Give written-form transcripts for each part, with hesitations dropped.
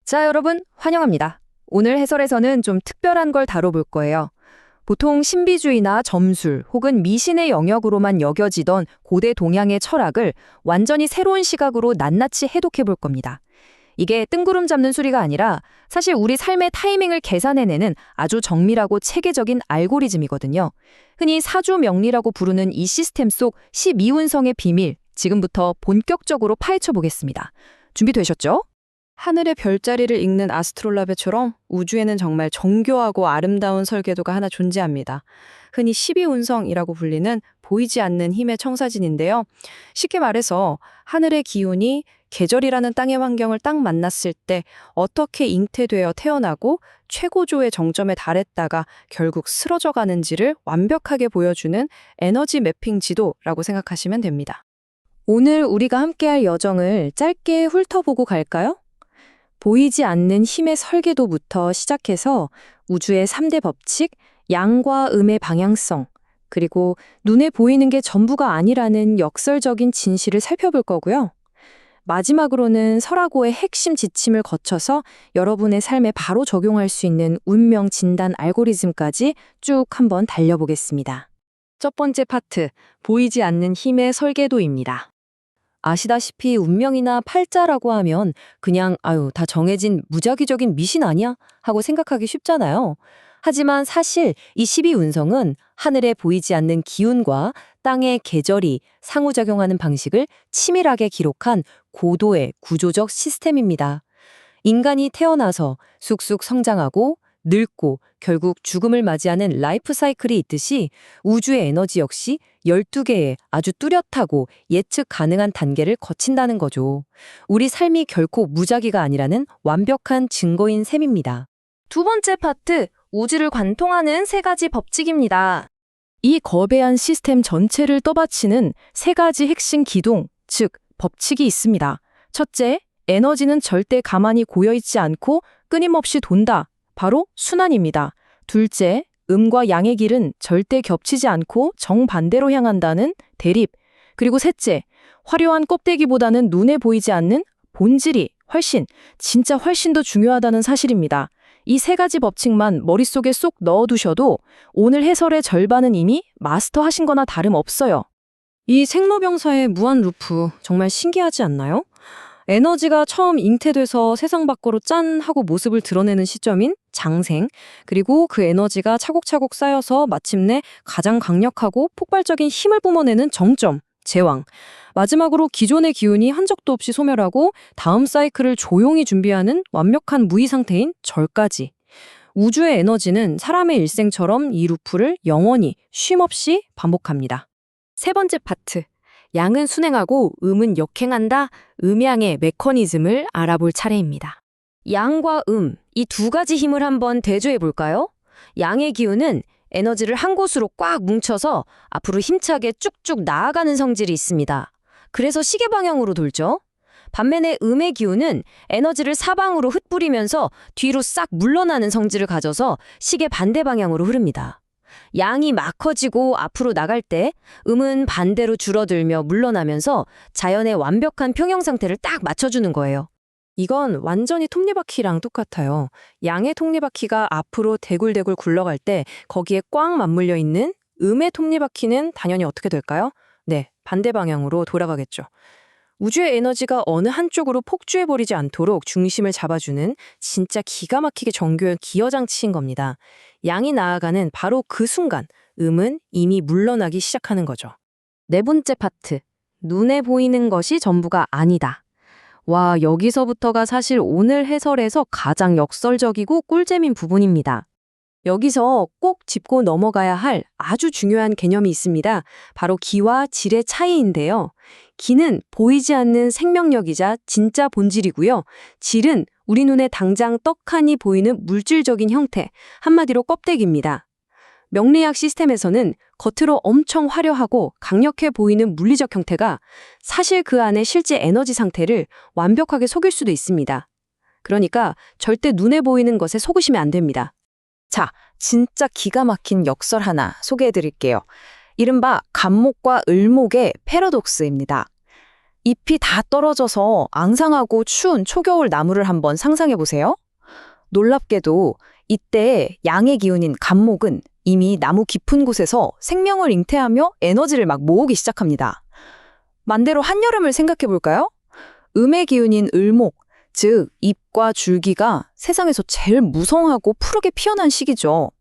자, 여러분, 환영합니다. 오늘 해설에서는 좀 특별한 걸 다뤄볼 거예요. 보통 신비주의나 점술 혹은 미신의 영역으로만 여겨지던 고대 동양의 철학을 완전히 새로운 시각으로 낱낱이 해독해 볼 겁니다. 이게 뜬구름 잡는 수리가 아니라 사실 우리 삶의 타이밍을 계산해내는 아주 정밀하고 체계적인 알고리즘이거든요. 흔히 사주명리라고 부르는 이 시스템 속 12운성의 비밀, 지금부터 본격적으로 파헤쳐 보겠습니다. 준비되셨죠? 하늘의 별자리를 읽는 아스트롤라베처럼 우주에는 정말 정교하고 아름다운 설계도가 하나 존재합니다. 흔히 12운성이라고 불리는 보이지 않는 힘의 청사진인데요. 쉽게 말해서 하늘의 기운이 계절이라는 땅의 환경을 딱 만났을 때 어떻게 잉태되어 태어나고 최고조의 정점에 달했다가 결국 쓰러져 가는지를 완벽하게 보여주는 에너지 매핑 지도라고 생각하시면 됩니다. 오늘 우리가 함께할 여정을 짧게 훑어보고 갈까요? 보이지 않는 힘의 설계도부터 시작해서 우주의 3대 법칙, 양과 음의 방향성, 그리고 눈에 보이는 게 전부가 아니라는 역설적인 진실을 살펴볼 거고요. 마지막으로는 설화고의 핵심 지침을 거쳐서 여러분의 삶에 바로 적용할 수 있는 운명 진단 알고리즘까지 쭉 한번 달려보겠습니다. 첫 번째 파트, 보이지 않는 힘의 설계도입니다. 아시다시피 운명이나 팔자라고 하면 그냥 다 정해진 무작위적인 미신 아니야? 하고 생각하기 쉽잖아요. 하지만 사실 이 12운성은 하늘에 보이지 않는 기운과 땅의 계절이 상호작용하는 방식을 치밀하게 기록한 고도의 구조적 시스템입니다. 인간이 태어나서 쑥쑥 성장하고 늙고 결국 죽음을 맞이하는 라이프 사이클이 있듯이 우주의 에너지 역시 12개의 아주 뚜렷하고 예측 가능한 단계를 거친다는 거죠. 우리 삶이 결코 무작위가 아니라는 완벽한 증거인 셈입니다. 두 번째 파트, 우주를 관통하는 3가지 법칙입니다. 이 거대한 시스템 전체를 떠받치는 3가지 핵심 기동, 즉 법칙이 있습니다. 첫째, 에너지는 절대 가만히 고여있지 않고 끊임없이 돈다. 바로 순환입니다. 둘째, 음과 양의 길은 절대 겹치지 않고 정반대로 향한다는 대립. 그리고 셋째, 화려한 껍데기보다는 눈에 보이지 않는 본질이 진짜 훨씬 더 중요하다는 사실입니다. 이 3가지 법칙만 머릿속에 쏙 넣어두셔도 오늘 해설의 절반은 이미 마스터하신 거나 다름없어요. 이 생로병사의 무한 루프 정말 신기하지 않나요? 에너지가 처음 잉태돼서 세상 밖으로 짠 하고 모습을 드러내는 시점인 장생, 그리고 그 에너지가 차곡차곡 쌓여서 마침내 가장 강력하고 폭발적인 힘을 뿜어내는 정점, 제왕. 마지막으로 기존의 기운이 한 적도 없이 소멸하고 다음 사이클을 조용히 준비하는 완벽한 무의 상태인 절까지. 우주의 에너지는 사람의 일생처럼 이 루프를 영원히 쉼없이 반복합니다. 세 번째 파트. 양은 순행하고 음은 역행한다. 음양의 메커니즘을 알아볼 차례입니다. 양과 이 2가지 힘을 한번 대조해 볼까요? 양의 기운은 에너지를 한 곳으로 꽉 뭉쳐서 앞으로 힘차게 쭉쭉 나아가는 성질이 있습니다. 그래서 시계 방향으로 돌죠. 반면에 음의 기운은 에너지를 사방으로 흩뿌리면서 뒤로 싹 물러나는 성질을 가져서 시계 반대 방향으로 흐릅니다. 양이 막 커지고 앞으로 나갈 때 음은 반대로 줄어들며 물러나면서 자연의 완벽한 평형 상태를 딱 맞춰주는 거예요. 이건 완전히 톱니바퀴랑 똑같아요. 양의 톱니바퀴가 앞으로 대굴대굴 굴러갈 때 거기에 꽉 맞물려 있는 음의 톱니바퀴는 당연히 어떻게 될까요? 네, 반대 방향으로 돌아가겠죠. 우주의 에너지가 어느 한쪽으로 폭주해버리지 않도록 중심을 잡아주는 진짜 기가 막히게 정교한 기여장치인 겁니다. 양이 나아가는 바로 그 순간 음은 이미 물러나기 시작하는 거죠. 네 번째 파트, 눈에 보이는 것이 전부가 아니다. 와, 여기서부터가 사실 오늘 해설에서 가장 역설적이고 꿀잼인 부분입니다. 여기서 꼭 짚고 넘어가야 할 아주 중요한 개념이 있습니다. 바로 기와 질의 차이인데요. 기는 보이지 않는 생명력이자 진짜 본질이고요. 질은 우리 눈에 당장 떡하니 보이는 물질적인 형태, 한마디로 껍데기입니다. 명리학 시스템에서는 겉으로 엄청 화려하고 강력해 보이는 물리적 형태가 사실 그 안에 실제 에너지 상태를 완벽하게 속일 수도 있습니다. 그러니까 절대 눈에 보이는 것에 속으시면 안 됩니다. 자, 진짜 기가 막힌 역설 하나 소개해 드릴게요. 이른바 간목과 을목의 패러독스입니다. 잎이 다 떨어져서 앙상하고 추운 초겨울 나무를 한번 상상해 보세요. 놀랍게도 이때 양의 기운인 간목은 이미 나무 깊은 곳에서 생명을 잉태하며 에너지를 막 모으기 시작합니다. 반대로 한여름을 생각해 볼까요? 음의 기운인 을목, 즉 잎과 줄기가 세상에서 제일 무성하고 푸르게 피어난 시기죠.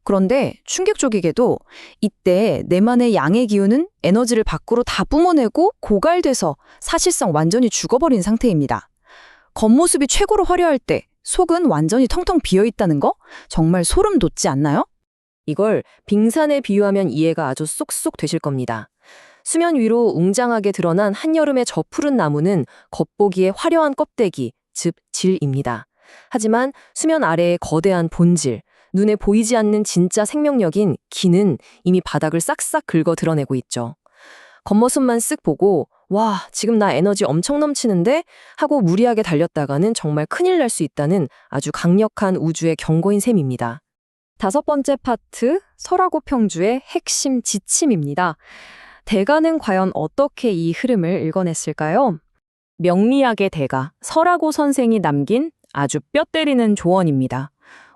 그런데 충격적이게도 이때 내만의 양의 기운은 에너지를 밖으로 다 뿜어내고 고갈돼서 사실상 완전히 죽어버린 상태입니다. 겉모습이 최고로 화려할 때 속은 완전히 텅텅 비어있다는 거? 정말 소름 돋지 않나요? 이걸 빙산에 비유하면 이해가 아주 쏙쏙 되실 겁니다. 수면 위로 웅장하게 드러난 한여름의 저 푸른 나무는 겉보기에 화려한 껍데기, 즉 질입니다. 하지만 수면 아래의 거대한 본질, 눈에 보이지 않는 진짜 생명력인 기는 이미 바닥을 싹싹 긁어 드러내고 있죠. 겉모습만 쓱 보고 와, 지금 나 에너지 엄청 넘치는데? 하고 무리하게 달렸다가는 정말 큰일 날 수 있다는 아주 강력한 우주의 경고인 셈입니다. 5번째 파트, 설하고 평주의 핵심 지침입니다. 대가는 과연 어떻게 이 흐름을 읽어냈을까요? 명리학의 대가, 설하고 선생이 남긴 아주 뼈 때리는 조언입니다.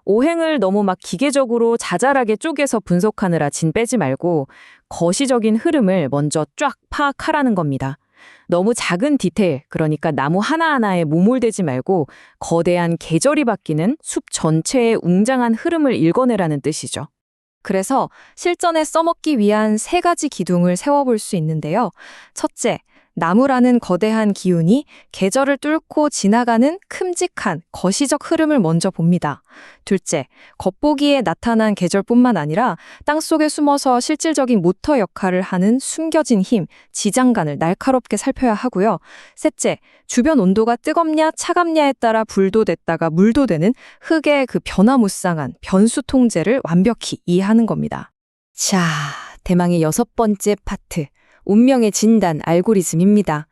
오행을 너무 막 기계적으로 자잘하게 쪼개서 분석하느라 진 빼지 말고 거시적인 흐름을 먼저 쫙 파악하라는 겁니다. 너무 작은 디테일, 그러니까 나무 하나하나에 몸몰되지 말고 거대한 계절이 바뀌는 숲 전체의 웅장한 흐름을 읽어내라는 뜻이죠. 그래서 실전에 써먹기 위한 3가지 기둥을 세워볼 수 있는데요. 첫째, 나무라는 거대한 기운이 계절을 뚫고 지나가는 큼직한 거시적 흐름을 먼저 봅니다. 둘째, 겉보기에 나타난 계절뿐만 아니라 땅속에 숨어서 실질적인 모터 역할을 하는 숨겨진 힘, 지장간을 날카롭게 살펴야 하고요. 셋째, 주변 온도가 뜨겁냐 차갑냐에 따라 불도 됐다가 물도 되는 흙의 그 변화무쌍한 변수 통제를 완벽히 이해하는 겁니다. 자, 대망의 6번째 파트. 운명의 진단 알고리즘입니다.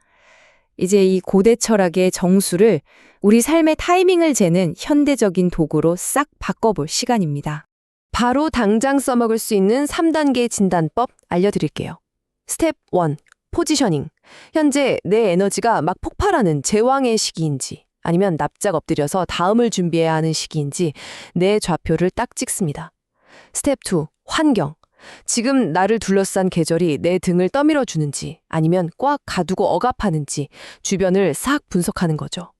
이제 이 고대 철학의 정수를 우리 삶의 타이밍을 재는 현대적인 도구로 싹 바꿔볼 시간입니다. 바로 당장 써먹을 수 있는 3단계 진단법 알려드릴게요. 스텝 1. 포지셔닝. 현재 내 에너지가 막 폭발하는 제왕의 시기인지 아니면 납작 엎드려서 다음을 준비해야 하는 시기인지 내 좌표를 딱 찍습니다. 스텝 2. 환경. 지금 나를 둘러싼 계절이 내 등을 떠밀어 주는지 아니면 꽉 가두고 억압하는지 주변을 싹 분석하는 거죠.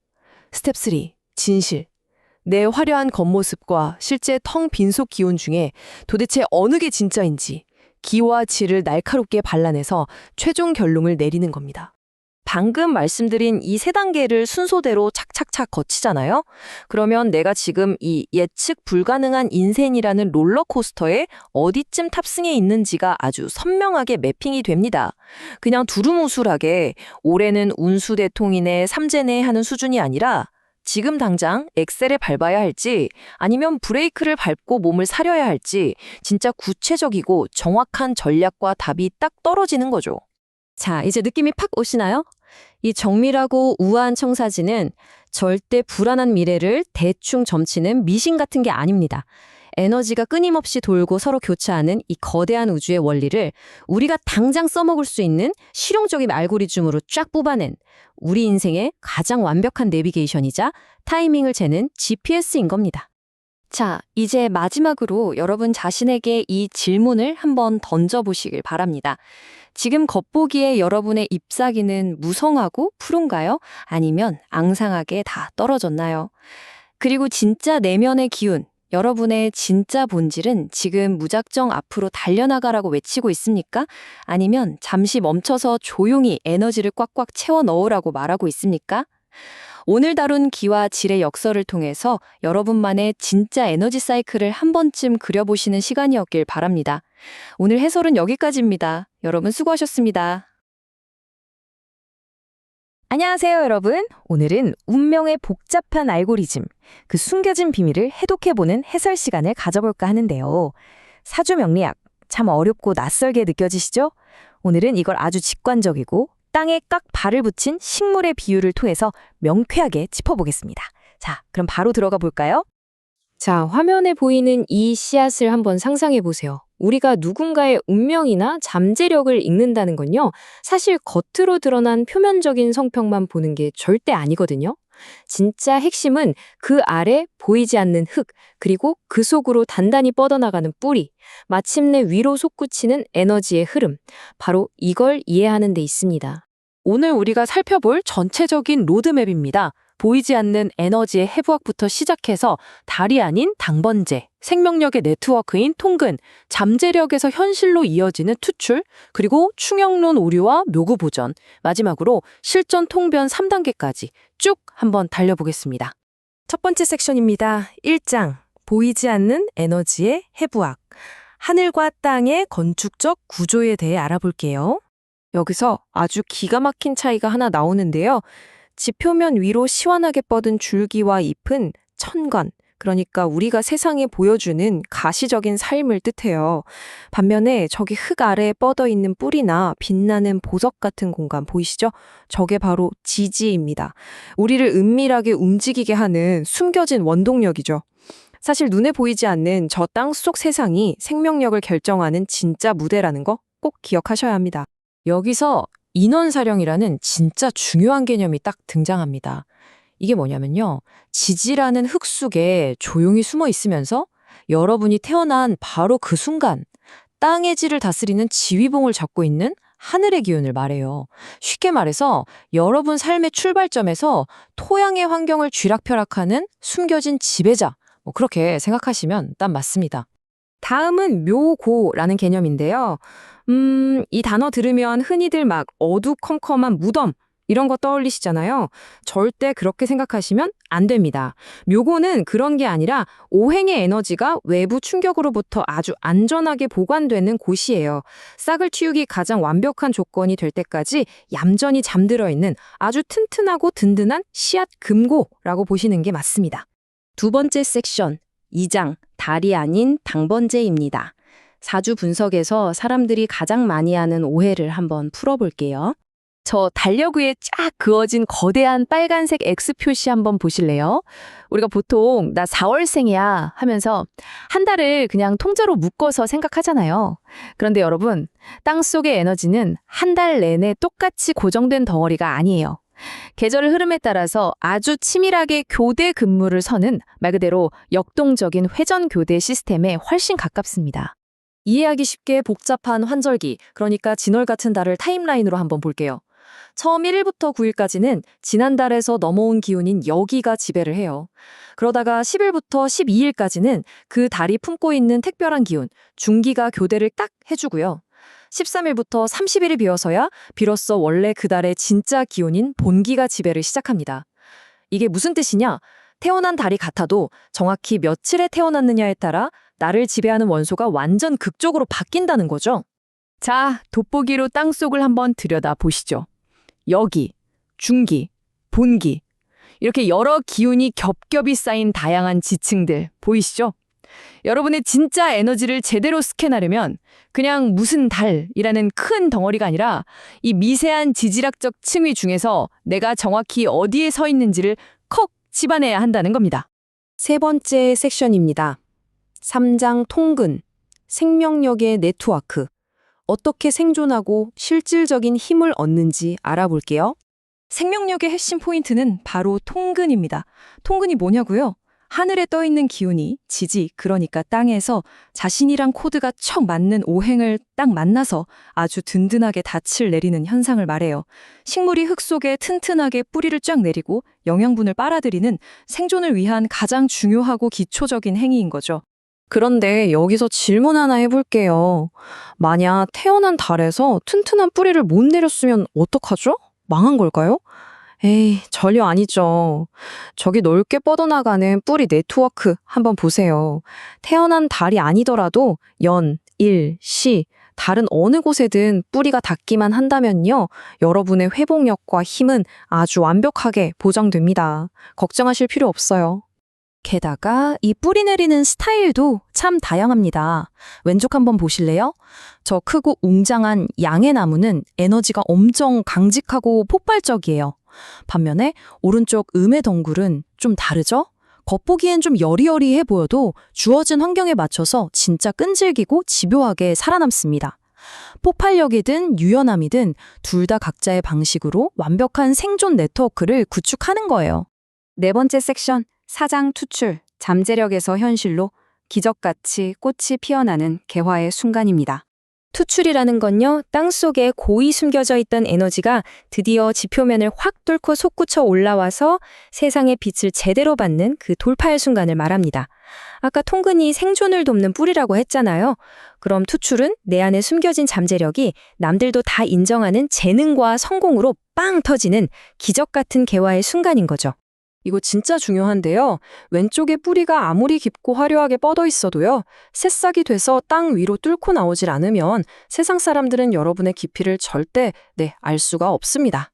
스텝 3. 진실. 내 화려한 겉모습과 실제 텅 빈 속 기온 중에 도대체 어느 게 진짜인지 기와 질을 날카롭게 발라내서 최종 결론을 내리는 겁니다. 방금 말씀드린 이 3단계를 순서대로 착착착 거치잖아요? 그러면 내가 지금 이 예측 불가능한 인생이라는 롤러코스터에 어디쯤 탑승해 있는지가 아주 선명하게 매핑이 됩니다. 그냥 두루뭉술하게 올해는 운수대통이네 삼재네 하는 수준이 아니라 지금 당장 엑셀에 밟아야 할지 아니면 브레이크를 밟고 몸을 사려야 할지 진짜 구체적이고 정확한 전략과 답이 딱 떨어지는 거죠. 자, 이제 느낌이 팍 오시나요? 이 정밀하고 우아한 청사진은 절대 불안한 미래를 대충 점치는 미신 같은 게 아닙니다. 에너지가 끊임없이 돌고 서로 교차하는 이 거대한 우주의 원리를 우리가 당장 써먹을 수 있는 실용적인 알고리즘으로 쫙 뽑아낸 우리 인생의 가장 완벽한 내비게이션이자 타이밍을 재는 GPS인 겁니다. 자, 이제 마지막으로 여러분 자신에게 이 질문을 한번 던져보시길 바랍니다. 지금 겉보기에 여러분의 잎사귀는 무성하고 푸른가요? 아니면 앙상하게 다 떨어졌나요? 그리고 진짜 내면의 기운, 여러분의 진짜 본질은 지금 무작정 앞으로 달려나가라고 외치고 있습니까? 아니면 잠시 멈춰서 조용히 에너지를 꽉꽉 채워 넣으라고 말하고 있습니까? 오늘 다룬 기와 질의 역설을 통해서 여러분만의 진짜 에너지 사이클을 한 번쯤 그려보시는 시간이었길 바랍니다. 오늘 해설은 여기까지입니다. 여러분 수고하셨습니다. 안녕하세요, 여러분. 오늘은 운명의 복잡한 알고리즘, 그 숨겨진 비밀을 해독해보는 해설 시간을 가져볼까 하는데요. 사주 명리학, 참 어렵고 낯설게 느껴지시죠? 오늘은 이걸 아주 직관적이고 땅에 깍 발을 붙인 식물의 비유를 통해서 명쾌하게 짚어보겠습니다. 자, 그럼 바로 들어가 볼까요? 자, 화면에 보이는 이 씨앗을 한번 상상해 보세요. 우리가 누군가의 운명이나 잠재력을 읽는다는 건요, 사실 겉으로 드러난 표면적인 성격만 보는 게 절대 아니거든요. 진짜 핵심은 그 아래 보이지 않는 흙, 그리고 그 속으로 단단히 뻗어나가는 뿌리, 마침내 위로 솟구치는 에너지의 흐름, 바로 이걸 이해하는 데 있습니다. 오늘 우리가 살펴볼 전체적인 로드맵입니다. 보이지 않는 에너지의 해부학부터 시작해서 달이 아닌 당번제, 생명력의 네트워크인 통근, 잠재력에서 현실로 이어지는 투출, 그리고 충영론 오류와 묘구 보전, 마지막으로 실전 통변 3단계까지 쭉 한번 달려보겠습니다. 첫 번째 섹션입니다. 1장, 보이지 않는 에너지의 해부학. 하늘과 땅의 건축적 구조에 대해 알아볼게요. 여기서 아주 기가 막힌 차이가 하나 나오는데요. 지표면 위로 시원하게 뻗은 줄기와 잎은 천간, 그러니까 우리가 세상에 보여주는 가시적인 삶을 뜻해요. 반면에 저기 흙 아래에 뻗어 있는 뿌리나 빛나는 보석 같은 공간 보이시죠? 저게 바로 지지입니다. 우리를 은밀하게 움직이게 하는 숨겨진 원동력이죠. 사실 눈에 보이지 않는 저 땅속 세상이 생명력을 결정하는 진짜 무대라는 거 꼭 기억하셔야 합니다. 여기서 인원사령이라는 진짜 중요한 개념이 딱 등장합니다. 이게 뭐냐면요. 지지라는 흙 속에 조용히 숨어 있으면서 여러분이 태어난 바로 그 순간 땅의 질을 다스리는 지휘봉을 잡고 있는 하늘의 기운을 말해요. 쉽게 말해서 여러분 삶의 출발점에서 토양의 환경을 쥐락펴락하는 숨겨진 지배자, 그렇게 생각하시면 딱 맞습니다. 다음은 묘고라는 개념인데요. 이 단어 들으면 흔히들 막 어두컴컴한 무덤 이런 거 떠올리시잖아요. 절대 그렇게 생각하시면 안 됩니다. 묘고는 그런 게 아니라 오행의 에너지가 외부 충격으로부터 아주 안전하게 보관되는 곳이에요. 싹을 틔우기 가장 완벽한 조건이 될 때까지 얌전히 잠들어 있는 아주 튼튼하고 든든한 씨앗 금고라고 보시는 게 맞습니다. 두 번째 섹션, 2장, 달이 아닌 당번제입니다. 사주 분석에서 사람들이 가장 많이 하는 오해를 한번 풀어볼게요. 저 달력 위에 쫙 그어진 거대한 빨간색 X 표시 한번 보실래요? 우리가 보통 나 4월생이야 하면서 한 달을 그냥 통째로 묶어서 생각하잖아요. 그런데 여러분, 땅속의 에너지는 한 달 내내 똑같이 고정된 덩어리가 아니에요. 계절의 흐름에 따라서 아주 치밀하게 교대 근무를 서는 말 그대로 역동적인 회전 교대 시스템에 훨씬 가깝습니다. 이해하기 쉽게 복잡한 환절기, 그러니까 진월 같은 달을 타임라인으로 한번 볼게요. 처음 1일부터 9일까지는 지난달에서 넘어온 기운인 여기가 지배를 해요. 그러다가 10일부터 12일까지는 그 달이 품고 있는 특별한 기운, 중기가 교대를 딱 해주고요. 13일부터 30일이 비어서야 비로소 원래 그 달의 진짜 기운인 본기가 지배를 시작합니다. 이게 무슨 뜻이냐? 태어난 달이 같아도 정확히 며칠에 태어났느냐에 따라 나를 지배하는 원소가 완전 극적으로 바뀐다는 거죠. 자, 돋보기로 땅속을 한번 들여다 보시죠. 여기, 중기, 본기, 이렇게 여러 기운이 겹겹이 쌓인 다양한 지층들 보이시죠? 여러분의 진짜 에너지를 제대로 스캔하려면 그냥 무슨 달이라는 큰 덩어리가 아니라 이 미세한 지질학적 층위 중에서 내가 정확히 어디에 서 있는지를 콕 집어내야 한다는 겁니다. 세 번째 섹션입니다. 3장 통근, 생명력의 네트워크. 어떻게 생존하고 실질적인 힘을 얻는지 알아볼게요. 생명력의 핵심 포인트는 바로 통근입니다. 통근이 뭐냐고요? 하늘에 떠 있는 기운이 지지, 그러니까 땅에서 자신이랑 코드가 척 맞는 오행을 딱 만나서 아주 든든하게 닻을 내리는 현상을 말해요. 식물이 흙 속에 튼튼하게 뿌리를 쫙 내리고 영양분을 빨아들이는 생존을 위한 가장 중요하고 기초적인 행위인 거죠. 그런데 여기서 질문 하나 해볼게요. 만약 태어난 달에서 튼튼한 뿌리를 못 내렸으면 어떡하죠? 망한 걸까요? 에이, 전혀 아니죠. 저기 넓게 뻗어나가는 뿌리 네트워크 한번 보세요. 태어난 달이 아니더라도 연, 일, 시, 다른 어느 곳에든 뿌리가 닿기만 한다면요. 여러분의 회복력과 힘은 아주 완벽하게 보장됩니다. 걱정하실 필요 없어요. 게다가 이 뿌리 내리는 스타일도 참 다양합니다. 왼쪽 한번 보실래요? 저 크고 웅장한 양의 나무는 에너지가 엄청 강직하고 폭발적이에요. 반면에 오른쪽 음의 덩굴은 좀 다르죠? 겉보기엔 좀 여리여리해 보여도 주어진 환경에 맞춰서 진짜 끈질기고 집요하게 살아남습니다. 폭발력이든 유연함이든 둘 다 각자의 방식으로 완벽한 생존 네트워크를 구축하는 거예요. 네 번째 섹션, 사장 투출, 잠재력에서 현실로 기적같이 꽃이 피어나는 개화의 순간입니다. 투출이라는 건요, 땅속에 고이 숨겨져 있던 에너지가 드디어 지표면을 확 뚫고 솟구쳐 올라와서 세상의 빛을 제대로 받는 그 돌파의 순간을 말합니다. 아까 통근이 생존을 돕는 뿌리라고 했잖아요. 그럼 투출은 내 안에 숨겨진 잠재력이 남들도 다 인정하는 재능과 성공으로 빵 터지는 기적 같은 개화의 순간인 거죠. 이거 진짜 중요한데요. 왼쪽에 뿌리가 아무리 깊고 화려하게 뻗어 있어도요. 새싹이 돼서 땅 위로 뚫고 나오질 않으면 세상 사람들은 여러분의 깊이를 절대 알 수가 없습니다.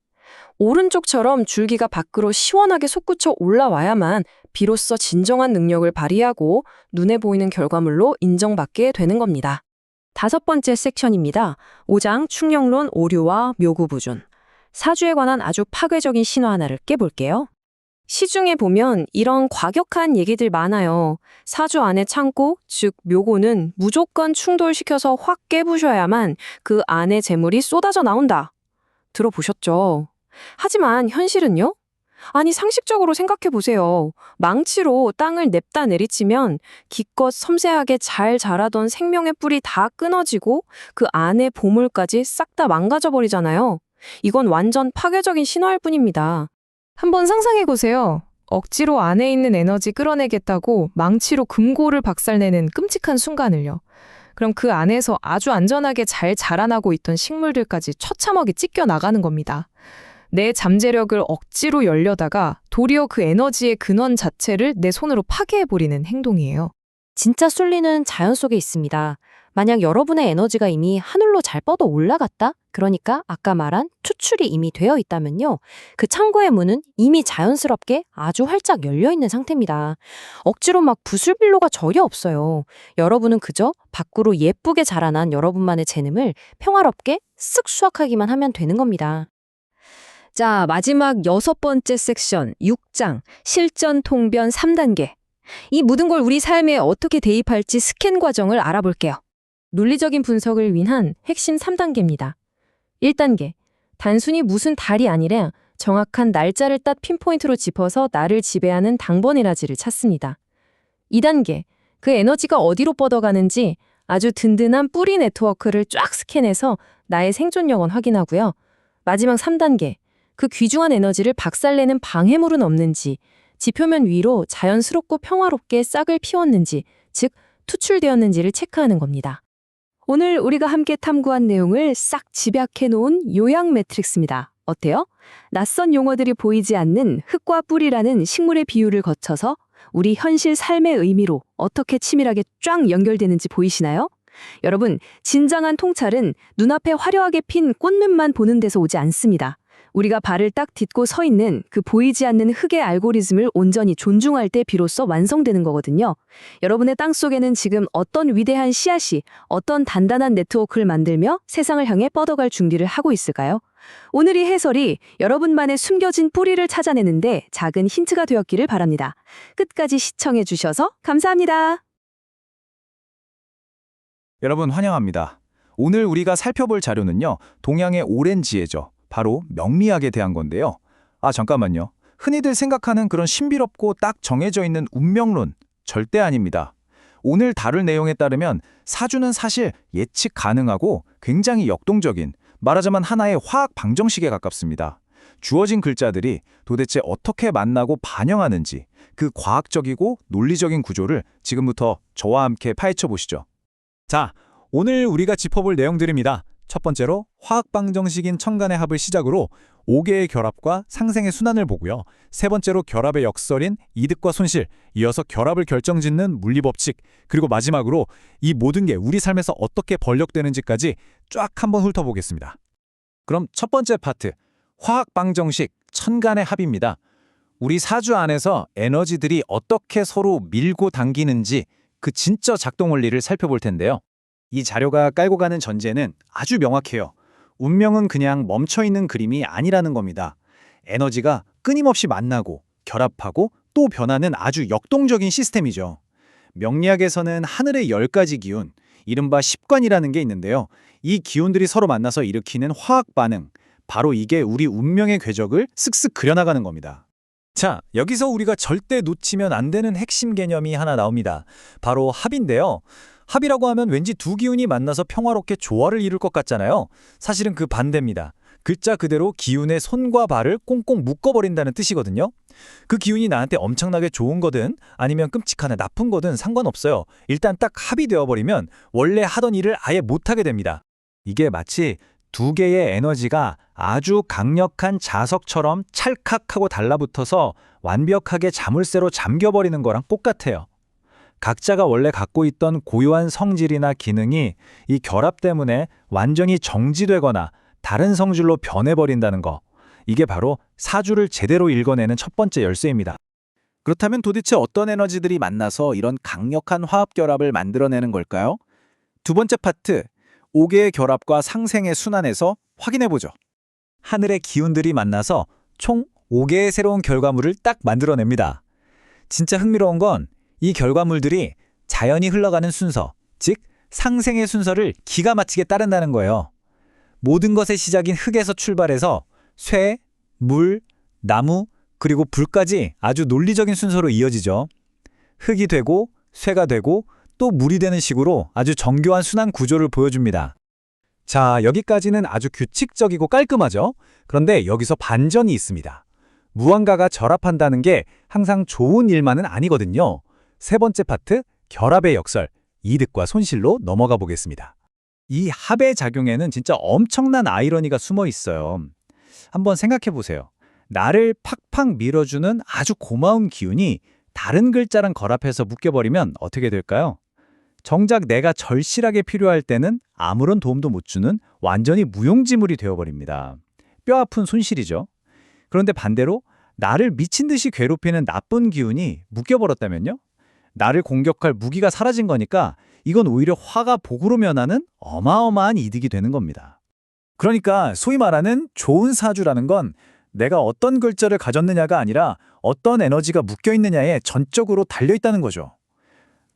오른쪽처럼 줄기가 밖으로 시원하게 솟구쳐 올라와야만 비로소 진정한 능력을 발휘하고 눈에 보이는 결과물로 인정받게 되는 겁니다. 5번째 섹션입니다. 5장 충령론 오류와 묘구부준. 사주에 관한 아주 파괴적인 신화 하나를 깨볼게요. 시중에 보면 이런 과격한 얘기들 많아요. 사주 안의 창고, 즉 묘고는 무조건 충돌시켜서 확 깨부셔야만 그 안에 재물이 쏟아져 나온다. 들어보셨죠? 하지만 현실은요? 아니 상식적으로 생각해 보세요. 망치로 땅을 냅다 내리치면 기껏 섬세하게 잘 자라던 생명의 뿌리 다 끊어지고 그 안에 보물까지 싹 다 망가져 버리잖아요. 이건 완전 파괴적인 신화일 뿐입니다. 한번 상상해 보세요. 억지로 안에 있는 에너지 끌어내겠다고 망치로 금고를 박살내는 끔찍한 순간을요. 그럼 그 안에서 아주 안전하게 잘 자라나고 있던 식물들까지 처참하게 찢겨 나가는 겁니다. 내 잠재력을 억지로 열려다가 도리어 그 에너지의 근원 자체를 내 손으로 파괴해버리는 행동이에요. 진짜 순리는 자연 속에 있습니다. 만약 여러분의 에너지가 이미 하늘로 잘 뻗어 올라갔다? 그러니까 아까 말한 투출이 이미 되어 있다면요. 그 창고의 문은 이미 자연스럽게 아주 활짝 열려 있는 상태입니다. 억지로 막 부술 필요가 전혀 없어요. 여러분은 그저 밖으로 예쁘게 자라난 여러분만의 재능을 평화롭게 쓱 수확하기만 하면 되는 겁니다. 자, 마지막 6번째 섹션, 6장, 실전 통변 3단계. 이 모든 걸 우리 삶에 어떻게 대입할지 스캔 과정을 알아볼게요. 논리적인 분석을 위한 핵심 3단계입니다. 1단계, 단순히 무슨 달이 아니라 정확한 날짜를 딱 핀포인트로 짚어서 나를 지배하는 당번에너지를 찾습니다. 2단계, 그 에너지가 어디로 뻗어가는지 아주 든든한 뿌리 네트워크를 쫙 스캔해서 나의 생존력은 확인하고요. 마지막 3단계, 그 귀중한 에너지를 박살내는 방해물은 없는지, 지표면 위로 자연스럽고 평화롭게 싹을 피웠는지, 즉 투출되었는지를 체크하는 겁니다. 오늘 우리가 함께 탐구한 내용을 싹 집약해 놓은 요약 매트릭스입니다. 어때요? 낯선 용어들이 보이지 않는 흙과 뿌리라는 식물의 비유를 거쳐서 우리 현실 삶의 의미로 어떻게 치밀하게 쫙 연결되는지 보이시나요? 여러분, 진정한 통찰은 눈앞에 화려하게 핀 꽃잎만 보는 데서 오지 않습니다. 우리가 발을 딱 딛고 서 있는 그 보이지 않는 흙의 알고리즘을 온전히 존중할 때 비로소 완성되는 거거든요. 여러분의 땅속에는 지금 어떤 위대한 씨앗이 어떤 단단한 네트워크를 만들며 세상을 향해 뻗어갈 준비를 하고 있을까요? 오늘 이 해설이 여러분만의 숨겨진 뿌리를 찾아내는데 작은 힌트가 되었기를 바랍니다. 끝까지 시청해 주셔서 감사합니다. 여러분 환영합니다. 오늘 우리가 살펴볼 자료는요. 동양의 오랜 지혜죠. 바로 명리학에 대한 건데요. 잠깐만요. 흔히들 생각하는 그런 신비롭고 딱 정해져 있는 운명론, 절대 아닙니다. 오늘 다룰 내용에 따르면 사주는 사실 예측 가능하고 굉장히 역동적인, 말하자면 하나의 화학 방정식에 가깝습니다. 주어진 글자들이 도대체 어떻게 만나고 반영하는지 그 과학적이고 논리적인 구조를 지금부터 저와 함께 파헤쳐 보시죠. 자, 오늘 우리가 짚어볼 내용들입니다. 첫 번째로 화학방정식인 천간의 합을 시작으로 5개의 결합과 상생의 순환을 보고요. 세 번째로 결합의 역설인 이득과 손실, 이어서 결합을 결정짓는 물리법칙, 그리고 마지막으로 이 모든 게 우리 삶에서 어떻게 번역되는지까지 쫙 한번 훑어보겠습니다. 그럼 첫 번째 파트, 화학방정식 천간의 합입니다. 우리 사주 안에서 에너지들이 어떻게 서로 밀고 당기는지 그 진짜 작동 원리를 살펴볼 텐데요. 이 자료가 깔고 가는 전제는 아주 명확해요. 운명은 그냥 멈춰있는 그림이 아니라는 겁니다. 에너지가 끊임없이 만나고 결합하고 또 변하는 아주 역동적인 시스템이죠. 명리학에서는 하늘의 10가지 기운, 이른바 십관이라는 게 있는데요. 이 기운들이 서로 만나서 일으키는 화학 반응, 바로 이게 우리 운명의 궤적을 쓱쓱 그려나가는 겁니다. 자, 여기서 우리가 절대 놓치면 안 되는 핵심 개념이 하나 나옵니다. 바로 합인데요. 합이라고 하면 왠지 두 기운이 만나서 평화롭게 조화를 이룰 것 같잖아요. 사실은 그 반대입니다. 글자 그대로 기운의 손과 발을 꽁꽁 묶어버린다는 뜻이거든요. 그 기운이 나한테 엄청나게 좋은 거든 아니면 끔찍하나 나쁜 거든 상관없어요. 일단 딱 합이 되어버리면 원래 하던 일을 아예 못하게 됩니다. 이게 마치 두 개의 에너지가 아주 강력한 자석처럼 찰칵하고 달라붙어서 완벽하게 자물쇠로 잠겨버리는 거랑 똑같아요. 각자가 원래 갖고 있던 고유한 성질이나 기능이 이 결합 때문에 완전히 정지되거나 다른 성질로 변해버린다는 거. 이게 바로 사주를 제대로 읽어내는 첫 번째 열쇠입니다. 그렇다면 도대체 어떤 에너지들이 만나서 이런 강력한 화합 결합을 만들어내는 걸까요? 두 번째 파트, 5개의 결합과 상생의 순환에서 확인해보죠. 하늘의 기운들이 만나서 총 5개의 새로운 결과물을 딱 만들어냅니다. 진짜 흥미로운 건 이 결과물들이 자연히 흘러가는 순서, 즉 상생의 순서를 기가 막히게 따른다는 거예요. 모든 것의 시작인 흙에서 출발해서 쇠, 물, 나무, 그리고 불까지 아주 논리적인 순서로 이어지죠. 흙이 되고 쇠가 되고 또 물이 되는 식으로 아주 정교한 순환 구조를 보여줍니다. 자, 여기까지는 아주 규칙적이고 깔끔하죠? 그런데 여기서 반전이 있습니다. 무언가가 결합한다는 게 항상 좋은 일만은 아니거든요. 세 번째 파트, 결합의 역설, 이득과 손실로 넘어가 보겠습니다. 이 합의 작용에는 진짜 엄청난 아이러니가 숨어 있어요. 한번 생각해 보세요. 나를 팍팍 밀어주는 아주 고마운 기운이 다른 글자랑 결합해서 묶여버리면 어떻게 될까요? 정작 내가 절실하게 필요할 때는 아무런 도움도 못 주는 완전히 무용지물이 되어버립니다. 뼈아픈 손실이죠. 그런데 반대로 나를 미친 듯이 괴롭히는 나쁜 기운이 묶여버렸다면요? 나를 공격할 무기가 사라진 거니까 이건 오히려 화가 복으로 변하는 어마어마한 이득이 되는 겁니다. 그러니까 소위 말하는 좋은 사주라는 건 내가 어떤 글자를 가졌느냐가 아니라 어떤 에너지가 묶여있느냐에 전적으로 달려있다는 거죠.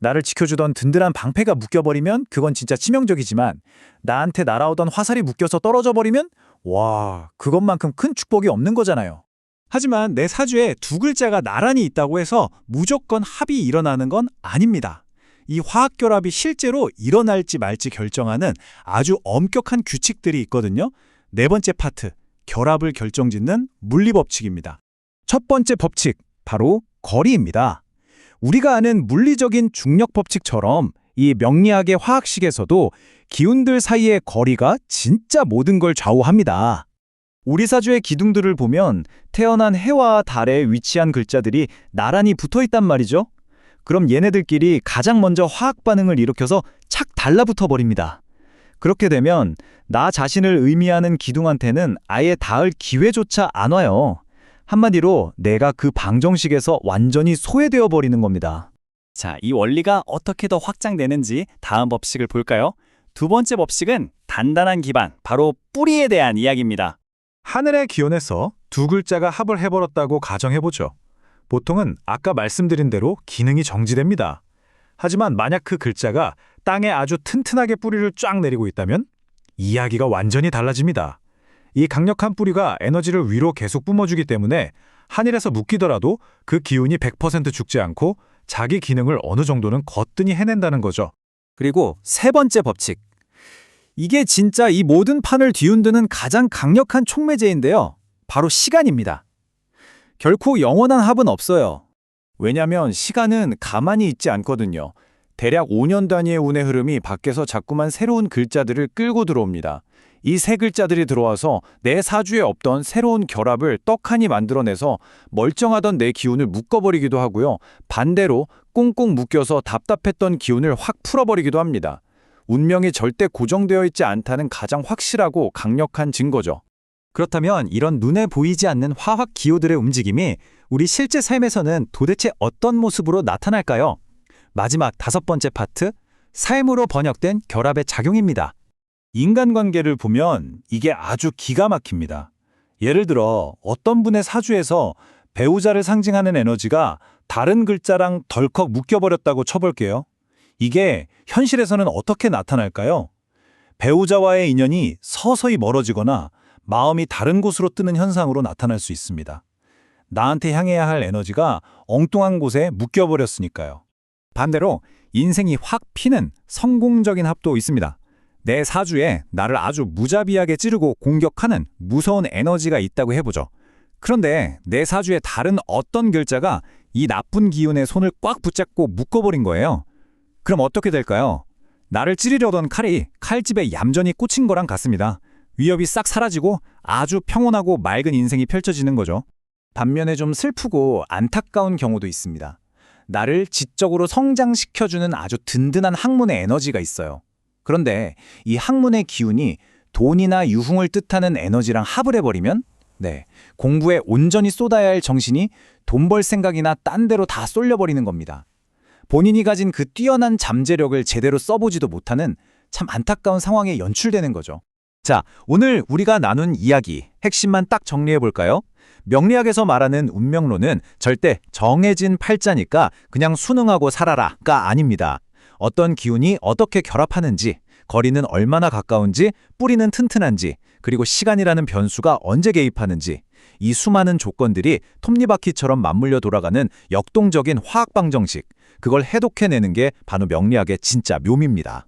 나를 지켜주던 든든한 방패가 묶여버리면 그건 진짜 치명적이지만 나한테 날아오던 화살이 묶여서 떨어져 버리면 와, 그것만큼 큰 축복이 없는 거잖아요. 하지만 내 사주에 두 글자가 나란히 있다고 해서 무조건 합이 일어나는 건 아닙니다. 이 화학결합이 실제로 일어날지 말지 결정하는 아주 엄격한 규칙들이 있거든요. 네 번째 파트, 결합을 결정짓는 물리법칙입니다. 첫 번째 법칙, 바로 거리입니다. 우리가 아는 물리적인 중력 법칙처럼 이 명리학의 화학식에서도 기운들 사이의 거리가 진짜 모든 걸 좌우합니다. 우리 사주의 기둥들을 보면 태어난 해와 달에 위치한 글자들이 나란히 붙어있단 말이죠. 그럼 얘네들끼리 가장 먼저 화학 반응을 일으켜서 착 달라붙어 버립니다. 그렇게 되면 나 자신을 의미하는 기둥한테는 아예 닿을 기회조차 안 와요. 한마디로 내가 그 방정식에서 완전히 소외되어 버리는 겁니다. 자, 이 원리가 어떻게 더 확장되는지 다음 법칙을 볼까요? 두 번째 법칙은 단단한 기반, 바로 뿌리에 대한 이야기입니다. 하늘의 기운에서 두 글자가 합을 해버렸다고 가정해보죠. 보통은 아까 말씀드린 대로 기능이 정지됩니다. 하지만 만약 그 글자가 땅에 아주 튼튼하게 뿌리를 쫙 내리고 있다면 이야기가 완전히 달라집니다. 이 강력한 뿌리가 에너지를 위로 계속 뿜어주기 때문에 하늘에서 묶이더라도 그 기운이 100% 죽지 않고 자기 기능을 어느 정도는 거뜬히 해낸다는 거죠. 그리고 세 번째 법칙. 이게 진짜 이 모든 판을 뒤흔드는 가장 강력한 촉매제인데요. 바로 시간입니다. 결코 영원한 합은 없어요. 왜냐면 시간은 가만히 있지 않거든요. 대략 5년 단위의 운의 흐름이 밖에서 자꾸만 새로운 글자들을 끌고 들어옵니다. 이 새 글자들이 들어와서 내 사주에 없던 새로운 결합을 떡하니 만들어내서 멀쩡하던 내 기운을 묶어버리기도 하고요. 반대로 꽁꽁 묶여서 답답했던 기운을 확 풀어버리기도 합니다. 운명이 절대 고정되어 있지 않다는 가장 확실하고 강력한 증거죠. 그렇다면 이런 눈에 보이지 않는 화학 기호들의 움직임이 우리 실제 삶에서는 도대체 어떤 모습으로 나타날까요? 마지막 다섯 번째 파트, 삶으로 번역된 결합의 작용입니다. 인간관계를 보면 이게 아주 기가 막힙니다. 예를 들어 어떤 분의 사주에서 배우자를 상징하는 에너지가 다른 글자랑 덜컥 묶여버렸다고 쳐볼게요. 이게 현실에서는 어떻게 나타날까요? 배우자와의 인연이 서서히 멀어지거나 마음이 다른 곳으로 뜨는 현상으로 나타날 수 있습니다. 나한테 향해야 할 에너지가 엉뚱한 곳에 묶여버렸으니까요. 반대로 인생이 확 피는 성공적인 합도 있습니다. 내 사주에 나를 아주 무자비하게 찌르고 공격하는 무서운 에너지가 있다고 해보죠. 그런데 내 사주에 다른 어떤 글자가 이 나쁜 기운의 손을 꽉 붙잡고 묶어버린 거예요. 그럼 어떻게 될까요? 나를 찌르려던 칼이 칼집에 얌전히 꽂힌 거랑 같습니다. 위협이 싹 사라지고 아주 평온하고 맑은 인생이 펼쳐지는 거죠. 반면에 좀 슬프고 안타까운 경우도 있습니다. 나를 지적으로 성장시켜주는 아주 든든한 학문의 에너지가 있어요. 그런데 이 학문의 기운이 돈이나 유흥을 뜻하는 에너지랑 합을 해버리면 공부에 온전히 쏟아야 할 정신이 돈 벌 생각이나 딴 데로 다 쏠려버리는 겁니다. 본인이 가진 그 뛰어난 잠재력을 제대로 써보지도 못하는 참 안타까운 상황에 연출되는 거죠. 자, 오늘 우리가 나눈 이야기 핵심만 딱 정리해볼까요? 명리학에서 말하는 운명론은 절대 정해진 팔자니까 그냥 순응하고 살아라가 아닙니다. 어떤 기운이 어떻게 결합하는지, 거리는 얼마나 가까운지, 뿌리는 튼튼한지, 그리고 시간이라는 변수가 언제 개입하는지, 이 수많은 조건들이 톱니바퀴처럼 맞물려 돌아가는 역동적인 화학방정식, 그걸 해독해내는 게 바로 명리학의 진짜 묘미입니다.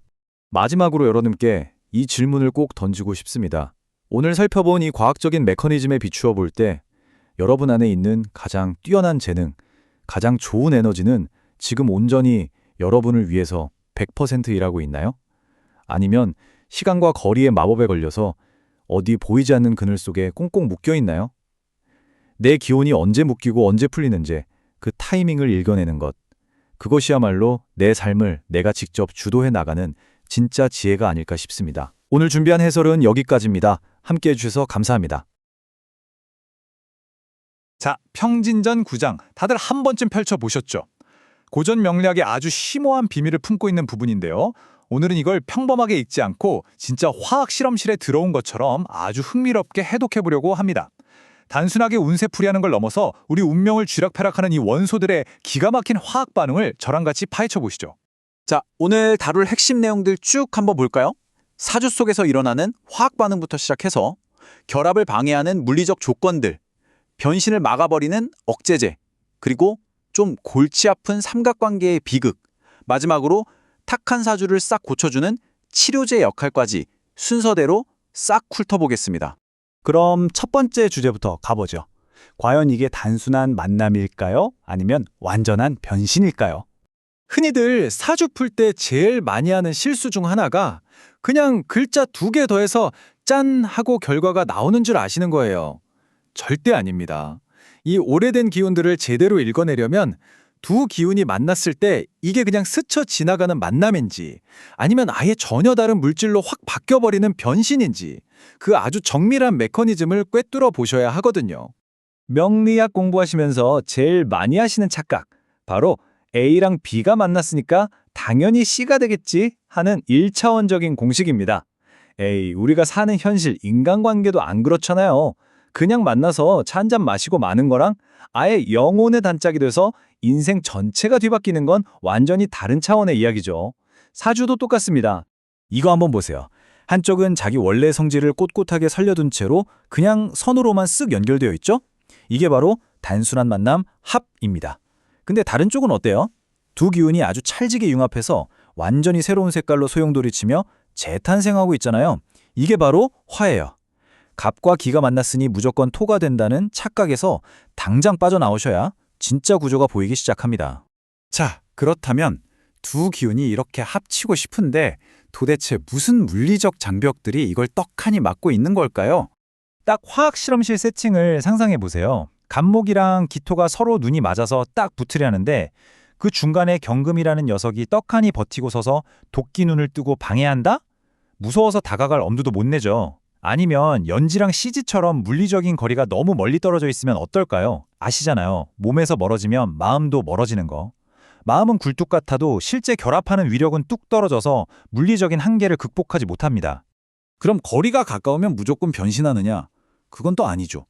마지막으로 여러분께 이 질문을 꼭 던지고 싶습니다. 오늘 살펴본 이 과학적인 메커니즘에 비추어 볼 때 여러분 안에 있는 가장 뛰어난 재능, 가장 좋은 에너지는 지금 온전히 여러분을 위해서 100% 일하고 있나요? 아니면 시간과 거리의 마법에 걸려서 어디 보이지 않는 그늘 속에 꽁꽁 묶여 있나요? 내 기운이 언제 묶이고 언제 풀리는지 그 타이밍을 읽어내는 것. 그것이야말로 내 삶을 내가 직접 주도해 나가는 진짜 지혜가 아닐까 싶습니다. 오늘 준비한 해설은 여기까지입니다. 함께해 주셔서 감사합니다. 자, 평진전 9장 다들 한 번쯤 펼쳐보셨죠? 고전 명리학의 아주 심오한 비밀을 품고 있는 부분인데요. 오늘은 이걸 평범하게 읽지 않고 진짜 화학 실험실에 들어온 것처럼 아주 흥미롭게 해독해보려고 합니다. 단순하게 운세풀이하는 걸 넘어서 우리 운명을 쥐락펴락하는 이 원소들의 기가 막힌 화학 반응을 저랑 같이 파헤쳐보시죠. 자, 오늘 다룰 핵심 내용들 쭉 한번 볼까요? 사주 속에서 일어나는 화학 반응부터 시작해서 결합을 방해하는 물리적 조건들, 변신을 막아버리는 억제제, 그리고 좀 골치 아픈 삼각관계의 비극, 마지막으로 탁한 사주를 싹 고쳐주는 치료제 역할까지 순서대로 싹 훑어보겠습니다. 그럼 첫 번째 주제부터 가보죠. 과연 이게 단순한 만남일까요? 아니면 완전한 변신일까요? 흔히들 사주 풀 때 제일 많이 하는 실수 중 하나가 그냥 글자 2개 더해서 짠 하고 결과가 나오는 줄 아시는 거예요. 절대 아닙니다. 이 오래된 기운들을 제대로 읽어내려면 두 기운이 만났을 때 이게 그냥 스쳐 지나가는 만남인지 아니면 아예 전혀 다른 물질로 확 바뀌어버리는 변신인지 그 아주 정밀한 메커니즘을 꿰뚫어 보셔야 하거든요. 명리학 공부하시면서 제일 많이 하시는 착각, 바로 A랑 B가 만났으니까 당연히 C가 되겠지 하는 1차원적인 공식입니다. 에이, 우리가 사는 현실 인간관계도 안 그렇잖아요. 그냥 만나서 차 한잔 마시고 마는 거랑 아예 영혼의 단짝이 돼서 인생 전체가 뒤바뀌는 건 완전히 다른 차원의 이야기죠. 사주도 똑같습니다. 이거 한번 보세요. 한쪽은 자기 원래 성질을 꼿꼿하게 살려둔 채로 그냥 선으로만 쓱 연결되어 있죠? 이게 바로 단순한 만남 합입니다. 근데 다른 쪽은 어때요? 두 기운이 아주 찰지게 융합해서 완전히 새로운 색깔로 소용돌이치며 재탄생하고 있잖아요. 이게 바로 화예요. 갑과 기가 만났으니 무조건 토가 된다는 착각에서 당장 빠져나오셔야 진짜 구조가 보이기 시작합니다. 자, 그렇다면 두 기운이 이렇게 합치고 싶은데 도대체 무슨 물리적 장벽들이 이걸 떡하니 막고 있는 걸까요? 딱 화학 실험실 세팅을 상상해 보세요. 간목이랑 기토가 서로 눈이 맞아서 딱 붙으려는데 그 중간에 경금이라는 녀석이 떡하니 버티고 서서 도끼 눈을 뜨고 방해한다? 무서워서 다가갈 엄두도 못 내죠. 아니면 연지랑 CG처럼 물리적인 거리가 너무 멀리 떨어져 있으면 어떨까요? 아시잖아요. 몸에서 멀어지면 마음도 멀어지는 거. 마음은 굴뚝 같아도 실제 결합하는 위력은 뚝 떨어져서 물리적인 한계를 극복하지 못합니다. 그럼 거리가 가까우면 무조건 변신하느냐? 그건 또 아니죠.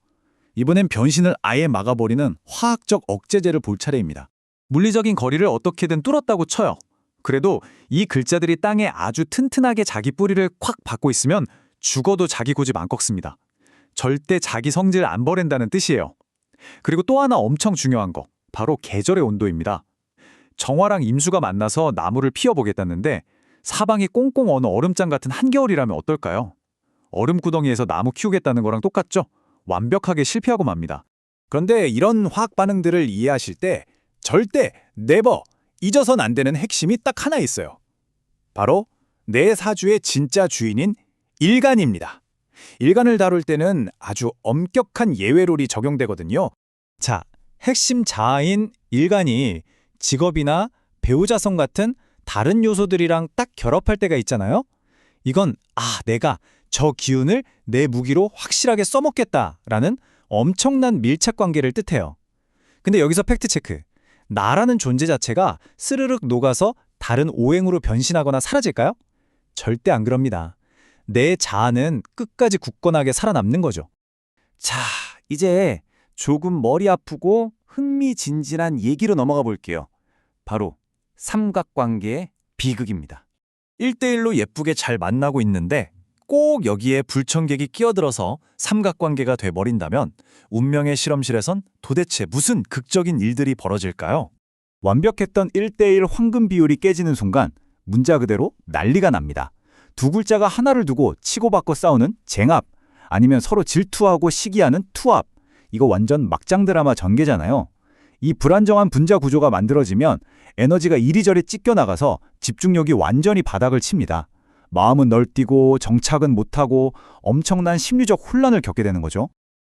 이번엔 변신을 아예 막아버리는 화학적 억제제를 볼 차례입니다. 물리적인 거리를 어떻게든 뚫었다고 쳐요. 그래도 이 글자들이 땅에 아주 튼튼하게 자기 뿌리를 콱 박고 있으면 죽어도 자기 고집 안 꺾습니다. 절대 자기 성질 안 버린다는 뜻이에요. 그리고 또 하나 엄청 중요한 거, 바로 계절의 온도입니다. 정화랑 임수가 만나서 나무를 피워보겠다는데 사방이 꽁꽁 얼는 얼음장 같은 한겨울이라면 어떨까요? 얼음구덩이에서 나무 키우겠다는 거랑 똑같죠? 완벽하게 실패하고 맙니다. 그런데 이런 화학 반응들을 이해하실 때 절대 네버 잊어선 안 되는 핵심이 딱 하나 있어요. 바로 내 사주의 진짜 주인인 일간입니다. 일간을 다룰 때는 아주 엄격한 예외롤이 적용되거든요. 자, 핵심 자아인 일간이 직업이나 배우자성 같은 다른 요소들이랑 딱 결합할 때가 있잖아요. 이건 내가 저 기운을 내 무기로 확실하게 써먹겠다라는 엄청난 밀착 관계를 뜻해요. 근데 여기서 팩트체크. 나라는 존재 자체가 스르륵 녹아서 다른 오행으로 변신하거나 사라질까요? 절대 안 그럽니다. 내 자아는 끝까지 굳건하게 살아남는 거죠. 자, 이제 조금 머리 아프고 흥미진진한 얘기로 넘어가 볼게요. 바로 삼각관계의 비극입니다. 1대1로 예쁘게 잘 만나고 있는데 꼭 여기에 불청객이 끼어들어서 삼각관계가 돼버린다면 운명의 실험실에선 도대체 무슨 극적인 일들이 벌어질까요? 완벽했던 1대1 황금 비율이 깨지는 순간 문자 그대로 난리가 납니다. 두 글자가 하나를 두고 치고받고 싸우는 쟁압, 아니면 서로 질투하고 시기하는 투압. 이거 완전 막장 드라마 전개잖아요. 이 불안정한 분자 구조가 만들어지면 에너지가 이리저리 찢겨나가서 집중력이 완전히 바닥을 칩니다. 마음은 널뛰고 정착은 못하고 엄청난 심리적 혼란을 겪게 되는 거죠.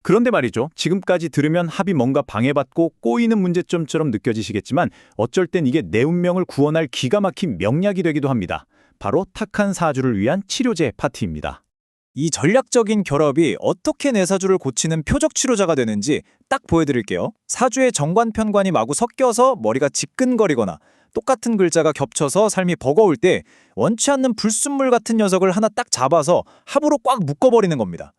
그런데 말이죠. 지금까지 들으면 합이 뭔가 방해받고 꼬이는 문제점처럼 느껴지시겠지만 어쩔 땐 이게 내 운명을 구원할 기가 막힌 명약이 되기도 합니다. 바로 탁한 사주를 위한 치료제 파트입니다. 이 전략적인 결합이 어떻게 내 사주를 고치는 표적 치료자가 되는지 딱 보여드릴게요. 사주의 정관편관이 마구 섞여서 머리가 지끈거리거나 똑같은 글자가 겹쳐서 삶이 버거울 때 원치 않는 불순물 같은 녀석을 하나 딱 잡아서 합으로 꽉 묶어버리는 겁니다.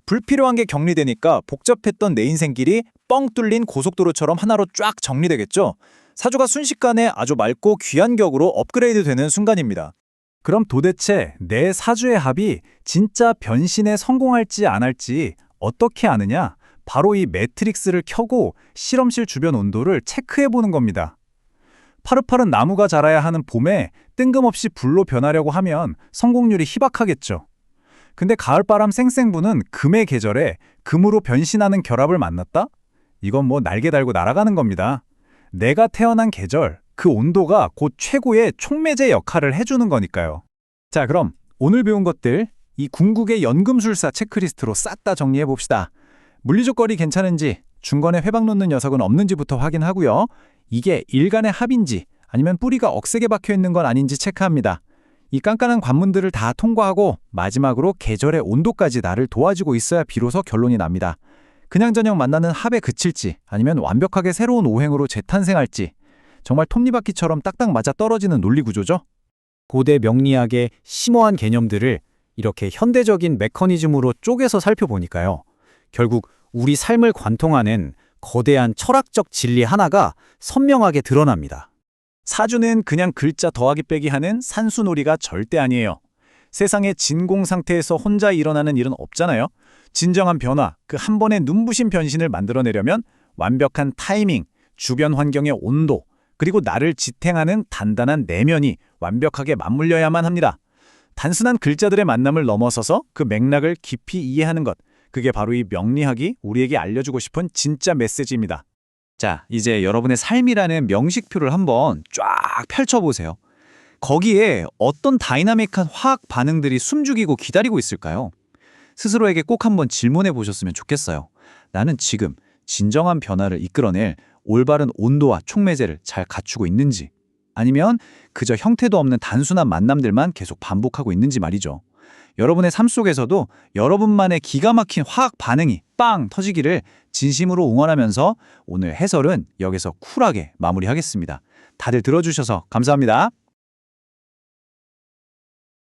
불필요한 게 격리되니까 복잡했던 내 인생길이 뻥 뚫린 고속도로처럼 하나로 쫙 정리되겠죠? 사주가 순식간에 아주 맑고 귀한 격으로 업그레이드 되는 순간입니다. 그럼 도대체 내 사주의 합이 진짜 변신에 성공할지 안 할지 어떻게 아느냐? 바로 이 매트릭스를 켜고 실험실 주변 온도를 체크해보는 겁니다. 파릇파릇 나무가 자라야 하는 봄에 뜬금없이 불로 변하려고 하면 성공률이 희박하겠죠. 근데 가을바람 쌩쌩 부는 금의 계절에 금으로 변신하는 결합을 만났다? 이건 뭐 날개 달고 날아가는 겁니다. 내가 태어난 계절, 그 온도가 곧 최고의 촉매제 역할을 해주는 거니까요. 자, 그럼 오늘 배운 것들 이 궁극의 연금술사 체크리스트로 싹 다 정리해봅시다. 물리적거리 괜찮은지, 중간에 회방 놓는 녀석은 없는지부터 확인하고요. 이게 일간의 합인지 아니면 뿌리가 억세게 박혀있는 건 아닌지 체크합니다. 이 깐깐한 관문들을 다 통과하고 마지막으로 계절의 온도까지 나를 도와주고 있어야 비로소 결론이 납니다. 그냥저냥 만나는 합에 그칠지 아니면 완벽하게 새로운 오행으로 재탄생할지 정말 톱니바퀴처럼 딱딱 맞아 떨어지는 논리구조죠. 고대 명리학의 심오한 개념들을 이렇게 현대적인 메커니즘으로 쪼개서 살펴보니까요. 결국 우리 삶을 관통하는 거대한 철학적 진리 하나가 선명하게 드러납니다. 사주는 그냥 글자 더하기 빼기 하는 산수놀이가 절대 아니에요. 세상의 진공 상태에서 혼자 일어나는 일은 없잖아요. 진정한 변화, 그 한 번의 눈부신 변신을 만들어내려면 완벽한 타이밍, 주변 환경의 온도, 그리고 나를 지탱하는 단단한 내면이 완벽하게 맞물려야만 합니다. 단순한 글자들의 만남을 넘어서서 그 맥락을 깊이 이해하는 것, 그게 바로 이 명리학이 우리에게 알려주고 싶은 진짜 메시지입니다. 자, 이제 여러분의 삶이라는 명식표를 한번 쫙 펼쳐보세요. 거기에 어떤 다이나믹한 화학 반응들이 숨죽이고 기다리고 있을까요? 스스로에게 꼭 한번 질문해 보셨으면 좋겠어요. 나는 지금 진정한 변화를 이끌어낼 올바른 온도와 촉매제를 잘 갖추고 있는지, 아니면 그저 형태도 없는 단순한 만남들만 계속 반복하고 있는지 말이죠. 여러분의 삶 속에서도 여러분만의 기가 막힌 화학 반응이 빵 터지기를 진심으로 응원하면서 오늘 해설은 여기서 쿨하게 마무리하겠습니다. 다들 들어주셔서 감사합니다.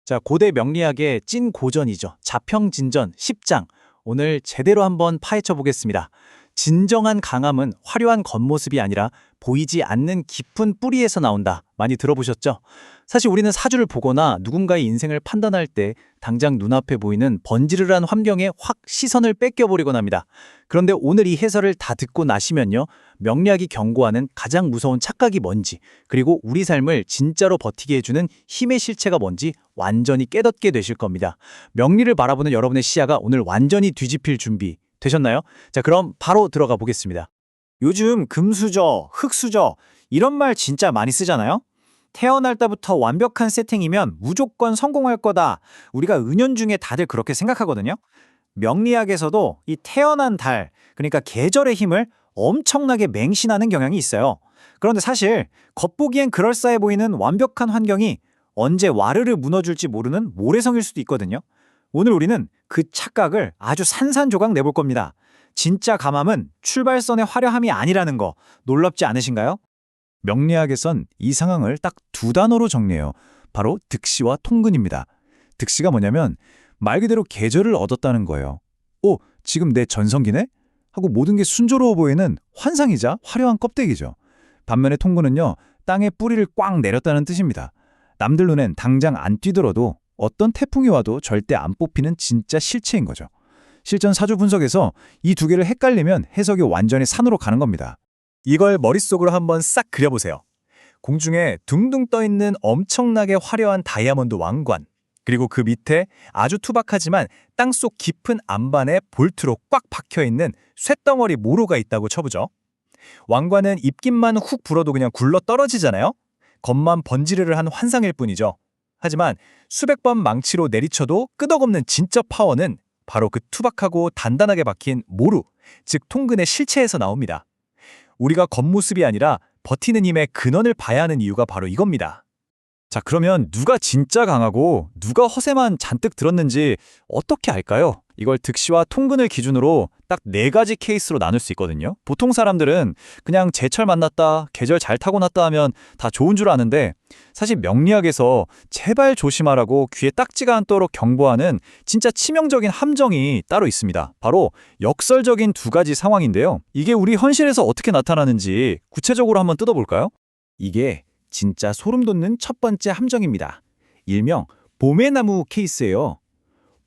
자, 고대 명리학의 찐 고전이죠. 자평진전 10장, 오늘 제대로 한번 파헤쳐 보겠습니다. 진정한 강함은 화려한 겉모습이 아니라 보이지 않는 깊은 뿌리에서 나온다. 많이 들어보셨죠? 사실 우리는 사주를 보거나 누군가의 인생을 판단할 때 당장 눈앞에 보이는 번지르르한 환경에 확 시선을 뺏겨버리곤 합니다. 그런데 오늘 이 해설을 다 듣고 나시면요. 명리학이 경고하는 가장 무서운 착각이 뭔지, 그리고 우리 삶을 진짜로 버티게 해주는 힘의 실체가 뭔지 완전히 깨닫게 되실 겁니다. 명리를 바라보는 여러분의 시야가 오늘 완전히 뒤집힐 준비 되셨나요? 자, 그럼 바로 들어가 보겠습니다. 요즘 금수저, 흑수저 이런 말 진짜 많이 쓰잖아요? 태어날 때부터 완벽한 세팅이면 무조건 성공할 거다. 우리가 은연중에 다들 그렇게 생각하거든요. 명리학에서도 이 태어난 달, 그러니까 계절의 힘을 엄청나게 맹신하는 경향이 있어요. 그런데 사실 겉보기엔 그럴싸해 보이는 완벽한 환경이 언제 와르르 무너질지 모르는 모래성일 수도 있거든요. 오늘 우리는 그 착각을 아주 산산조각 내볼 겁니다. 진짜 감함은 출발선의 화려함이 아니라는 거 놀랍지 않으신가요? 명리학에선 이 상황을 딱 두 단어로 정리해요. 바로 득시와 통근입니다. 득시가 뭐냐면 말 그대로 계절을 얻었다는 거예요. 오, 지금 내 전성기네? 하고 모든 게 순조로워 보이는 환상이자 화려한 껍데기죠. 반면에 통근은요, 땅에 뿌리를 꽉 내렸다는 뜻입니다. 남들 눈엔 당장 안 뛰더라도 어떤 태풍이 와도 절대 안 뽑히는 진짜 실체인 거죠. 실전 사주 분석에서 이 두 개를 헷갈리면 해석이 완전히 산으로 가는 겁니다. 이걸 머릿속으로 한번 싹 그려보세요. 공중에 둥둥 떠있는 엄청나게 화려한 다이아몬드 왕관, 그리고 그 밑에 아주 투박하지만 땅속 깊은 안반에 볼트로 꽉 박혀있는 쇳덩어리 모로가 있다고 쳐보죠. 왕관은 입김만 훅 불어도 그냥 굴러 떨어지잖아요. 겉만 번지르르 한 환상일 뿐이죠. 하지만 수백 번 망치로 내리쳐도 끄덕없는 진짜 파워는 바로 그 투박하고 단단하게 박힌 모루, 즉 통근의 실체에서 나옵니다. 우리가 겉모습이 아니라 버티는 힘의 근원을 봐야 하는 이유가 바로 이겁니다. 자, 그러면 누가 진짜 강하고 누가 허세만 잔뜩 들었는지 어떻게 알까요? 이걸 득시와 통근을 기준으로 딱 4가지 케이스로 나눌 수 있거든요. 보통 사람들은 그냥 제철 만났다, 계절 잘 타고났다 하면 다 좋은 줄 아는데 사실 명리학에서 제발 조심하라고 귀에 딱지가 않도록 경고하는 진짜 치명적인 함정이 따로 있습니다. 바로 역설적인 2가지 상황인데요. 이게 우리 현실에서 어떻게 나타나는지 구체적으로 한번 뜯어볼까요? 이게 진짜 소름 돋는 첫 번째 함정입니다. 일명 봄의 나무 케이스예요.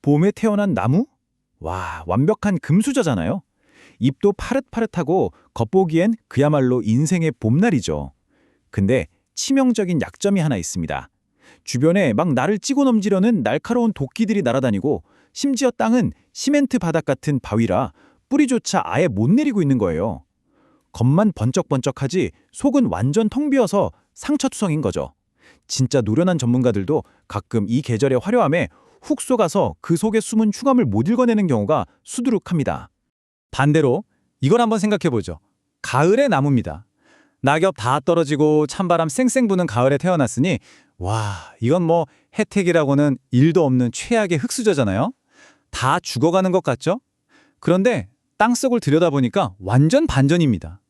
봄에 태어난 나무? 와, 완벽한 금수저잖아요. 잎도 파릇파릇하고 겉보기엔 그야말로 인생의 봄날이죠. 근데 치명적인 약점이 하나 있습니다. 주변에 막 나를 찍어 넘지려는 날카로운 도끼들이 날아다니고 심지어 땅은 시멘트 바닥 같은 바위라 뿌리조차 아예 못 내리고 있는 거예요. 겉만 번쩍번쩍하지 속은 완전 텅 비어서 상처투성인 거죠. 진짜 노련한 전문가들도 가끔 이 계절의 화려함에 훅 쏘가서 그 속에 숨은 흉함을 못 읽어내는 경우가 수두룩합니다. 반대로 이걸 한번 생각해보죠. 가을의 나무입니다. 낙엽 다 떨어지고 찬바람 쌩쌩 부는 가을에 태어났으니 와, 이건 뭐 혜택이라고는 일도 없는 최악의 흙수저잖아요. 다 죽어가는 것 같죠? 그런데 땅속을 들여다보니까 완전 반전입니다.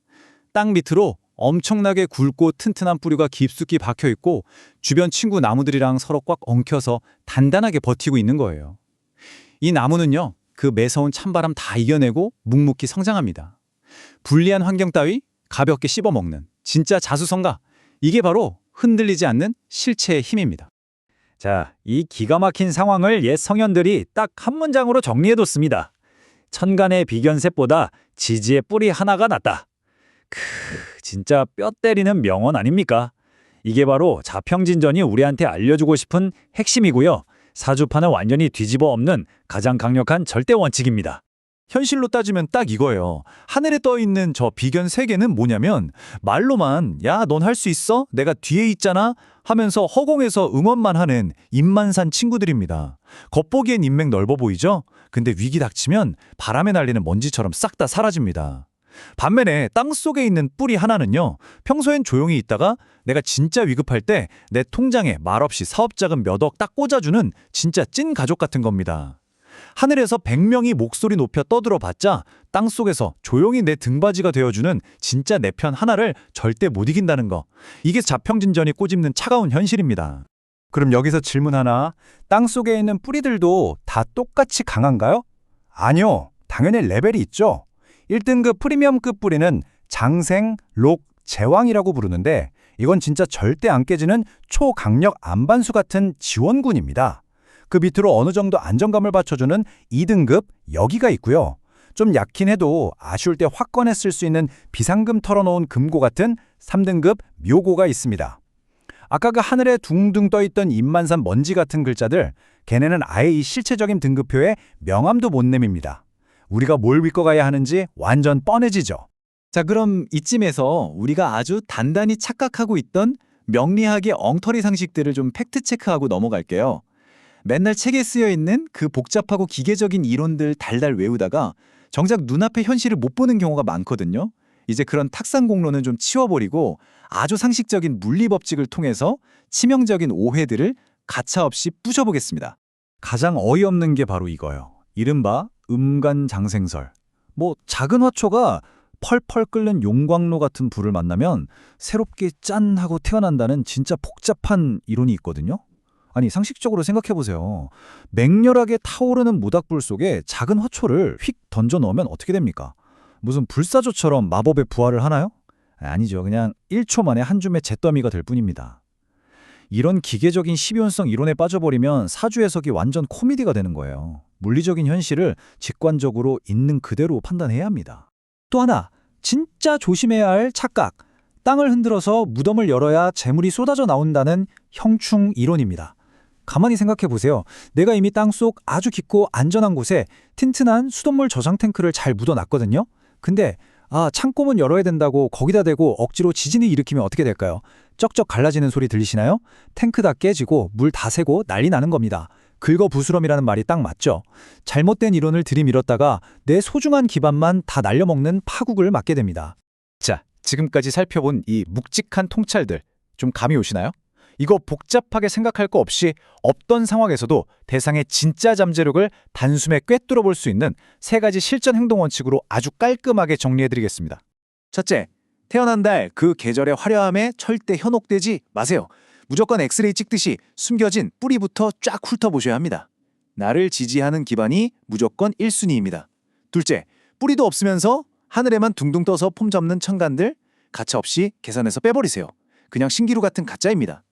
땅 밑으로 엄청나게 굵고 튼튼한 뿌리가 깊숙이 박혀있고 주변 친구 나무들이랑 서로 꽉 엉켜서 단단하게 버티고 있는 거예요. 이 나무는요, 그 매서운 찬바람 다 이겨내고 묵묵히 성장합니다. 불리한 환경 따위 가볍게 씹어먹는 진짜 자수성가, 이게 바로 흔들리지 않는 실체의 힘입니다. 자, 이 기가 막힌 상황을 옛 성현들이 딱 한 문장으로 정리해뒀습니다. 천간의 비견셋보다 지지의 뿌리 하나가 낫다. 진짜 뼈 때리는 명언 아닙니까? 이게 바로 자평진전이 우리한테 알려주고 싶은 핵심이고요. 사주판을 완전히 뒤집어 엎는 가장 강력한 절대 원칙입니다. 현실로 따지면 딱 이거예요. 하늘에 떠있는 저 비견 3개는 뭐냐면 말로만 야, 넌 할 수 있어? 내가 뒤에 있잖아? 하면서 허공에서 응원만 하는 입만 산 친구들입니다. 겉보기엔 인맥 넓어 보이죠? 근데 위기 닥치면 바람에 날리는 먼지처럼 싹 다 사라집니다. 반면에 땅속에 있는 뿌리 하나는요, 평소엔 조용히 있다가 내가 진짜 위급할 때 내 통장에 말없이 사업자금 몇 억 딱 꽂아주는 진짜 찐 가족 같은 겁니다. 하늘에서 100명이 목소리 높여 떠들어봤자 땅속에서 조용히 내 등받이가 되어주는 진짜 내 편 하나를 절대 못 이긴다는 거. 이게 자평진전이 꼬집는 차가운 현실입니다. 그럼 여기서 질문 하나. 땅속에 있는 뿌리들도 다 똑같이 강한가요? 아니요. 당연히 레벨이 있죠. 1등급 프리미엄급 뿌리는 장생, 록, 제왕이라고 부르는데 이건 진짜 절대 안 깨지는 초강력 안반수 같은 지원군입니다. 그 밑으로 어느 정도 안정감을 받쳐주는 2등급 여기가 있고요. 좀 약긴 해도 아쉬울 때 확 꺼내 쓸 수 있는 비상금 털어놓은 금고 같은 3등급 묘고가 있습니다. 아까 그 하늘에 둥둥 떠있던 입만산 먼지 같은 글자들, 걔네는 아예 이 실체적인 등급표에 명함도 못 내밉니다. 우리가 뭘 믿고 가야 하는지 완전 뻔해지죠. 자, 그럼 이쯤에서 우리가 아주 단단히 착각하고 있던 명리학의 엉터리 상식들을 좀 팩트체크하고 넘어갈게요. 맨날 책에 쓰여 있는 그 복잡하고 기계적인 이론들 달달 외우다가 정작 눈앞의 현실을 못 보는 경우가 많거든요. 이제 그런 탁상공론은 좀 치워버리고 아주 상식적인 물리법칙을 통해서 치명적인 오해들을 가차없이 부셔보겠습니다. 가장 어이없는 게 바로 이거예요. 이른바 음간장생설. 작은 화초가 펄펄 끓는 용광로 같은 불을 만나면 새롭게 짠 하고 태어난다는 진짜 복잡한 이론이 있거든요. 아니, 상식적으로 생각해보세요. 맹렬하게 타오르는 모닥불 속에 작은 화초를 휙 던져 넣으면 어떻게 됩니까? 무슨 불사조처럼 마법의 부활을 하나요? 아니죠. 그냥 1초 만에 한 줌의 잿더미가 될 뿐입니다. 이런 기계적인 시비온성 이론에 빠져버리면 사주 해석이 완전 코미디가 되는 거예요. 물리적인 현실을 직관적으로 있는 그대로 판단해야 합니다. 또 하나, 진짜 조심해야 할 착각. 땅을 흔들어서 무덤을 열어야 재물이 쏟아져 나온다는 형충 이론입니다. 가만히 생각해 보세요. 내가 이미 땅속 아주 깊고 안전한 곳에 튼튼한 수돗물 저장 탱크를 잘 묻어놨거든요. 근데 창고문 열어야 된다고 거기다 대고 억지로 지진을 일으키면 어떻게 될까요? 쩍쩍 갈라지는 소리 들리시나요? 탱크 다 깨지고 물 다 새고 난리 나는 겁니다. 긁어부스럼이라는 말이 딱 맞죠. 잘못된 이론을 들이밀었다가 내 소중한 기반만 다 날려먹는 파국을 맞게 됩니다. 자, 지금까지 살펴본 이 묵직한 통찰들 좀 감이 오시나요? 이거 복잡하게 생각할 거 없이 없던 상황에서도 대상의 진짜 잠재력을 단숨에 꿰뚫어 볼 수 있는 3가지 실전 행동 원칙으로 아주 깔끔하게 정리해드리겠습니다. 첫째, 태어난 달 그 계절의 화려함에 절대 현혹되지 마세요. 무조건 엑스레이 찍듯이 숨겨진 뿌리부터 쫙 훑어보셔야 합니다. 나를 지지하는 기반이 무조건 1순위입니다. 둘째, 뿌리도 없으면서 하늘에만 둥둥 떠서 폼 잡는 천간들 가차없이 계산해서 빼버리세요. 그냥 신기루 같은 가짜입니다.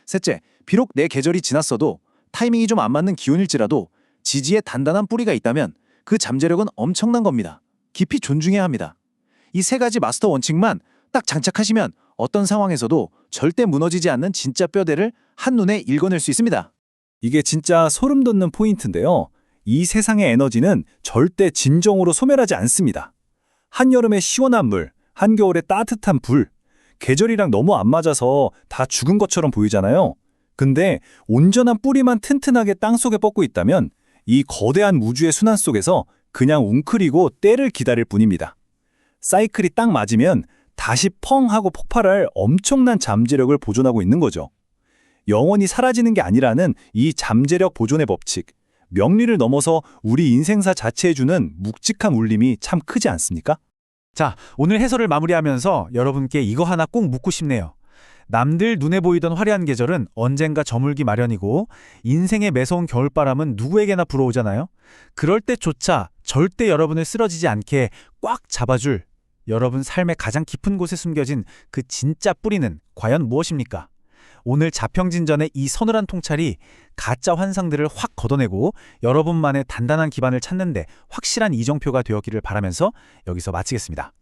셋째, 비록 내 계절이 지났어도 타이밍이 좀 안 맞는 기운일지라도 지지에 단단한 뿌리가 있다면 그 잠재력은 엄청난 겁니다. 깊이 존중해야 합니다. 이 3가지 마스터 원칙만 딱 장착하시면 어떤 상황에서도 절대 무너지지 않는 진짜 뼈대를 한눈에 읽어낼 수 있습니다. 이게 진짜 소름 돋는 포인트인데요. 이 세상의 에너지는 절대 진정으로 소멸하지 않습니다. 한여름에 시원한 물, 한겨울에 따뜻한 불, 계절이랑 너무 안 맞아서 다 죽은 것처럼 보이잖아요. 근데 온전한 뿌리만 튼튼하게 땅속에 뻗고 있다면 이 거대한 우주의 순환 속에서 그냥 웅크리고 때를 기다릴 뿐입니다. 사이클이 딱 맞으면 다시 펑 하고 폭발할 엄청난 잠재력을 보존하고 있는 거죠. 영원히 사라지는 게 아니라는 이 잠재력 보존의 법칙, 명리를 넘어서 우리 인생사 자체에 주는 묵직한 울림이 참 크지 않습니까? 자, 오늘 해설을 마무리하면서 여러분께 이거 하나 꼭 묻고 싶네요. 남들 눈에 보이던 화려한 계절은 언젠가 저물기 마련이고 인생의 매서운 겨울바람은 누구에게나 불어오잖아요. 그럴 때조차 절대 여러분을 쓰러지지 않게 꽉 잡아줄 여러분 삶의 가장 깊은 곳에 숨겨진 그 진짜 뿌리는 과연 무엇입니까? 오늘 자평진전의 이 서늘한 통찰이 가짜 환상들을 확 걷어내고 여러분만의 단단한 기반을 찾는 데 확실한 이정표가 되었기를 바라면서 여기서 마치겠습니다.